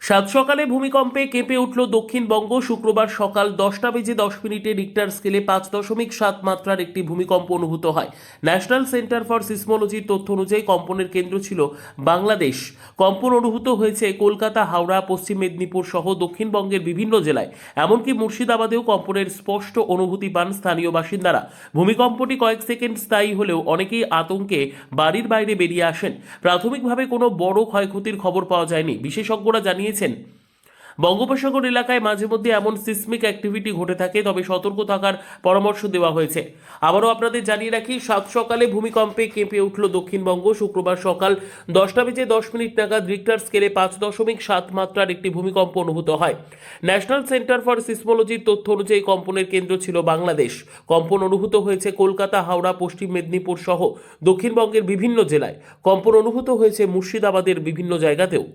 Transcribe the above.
সাত সকালে ভূমিকম্পে কেঁপে উঠল দক্ষিণবঙ্গ। শুক্রবার সকাল 10টা বেজে 10 মিনিটে রিক্টার স্কেলে 5.7 মাত্রার একটি ভূমিকম্প অনুভূত হয়। ন্যাশনাল সেন্টার ফর সিসমোলজির তথ্য অনুযায়ী কম্পনের কেন্দ্র ছিল বাংলাদেশ। কম্পন অনুভূত হয়েছে কলকাতা, হাওড়া, পশ্চিম মেদিনীপুর সহ দক্ষিণবঙ্গের বিভিন্ন জেলায়। এমনকি মুর্শিদাবাদেও কম্পনের স্পষ্ট অনুভূতি পান স্থানীয় বাসিন্দারা। ভূমিকম্পটি কয়েক সেকেন্ড স্থায়ী হলেও অনেকেই আতঙ্কে বাড়ির বাইরে বেরিয়ে আসেন। প্রাথমিকভাবে কোনো বড় ক্ষয়ক্ষতির খবর পাওয়া যায়নি। বিশেষজ্ঞরা জানিয়েছেন, বঙ্গোপসাগর এলাকায় মাঝে মধ্যে এমন সিসমিক অ্যাক্টিভিটি ঘটে থাকে, তবে সতর্ক থাকার পরামর্শ দেওয়া হয়েছে। আবারও আপনাদের জানিয়ে রাখি, সাত সকালে ভূমিকম্পে কেঁপে উঠল দক্ষিণবঙ্গ। শুক্রবার সকাল 10টা বেজে 10 মিনিট নাগাদ রিক্টার স্কেলে 5.7 মাত্রার একটি ভূমিকম্প অনুভূত হয়। ন্যাশনাল সেন্টার ফর সিসমোলজির তথ্য অনুযায়ী কম্পনের কেন্দ্র ছিল বাংলাদেশ। কম্পন অনুভূত হয়েছে কলকাতা, হাওড়া, পশ্চিম মেদিনীপুর সহ দক্ষিণবঙ্গের বিভিন্ন জেলায়। কম্পন অনুভূত হয়েছে মুর্শিদাবাদের বিভিন্ন জায়গাতেও।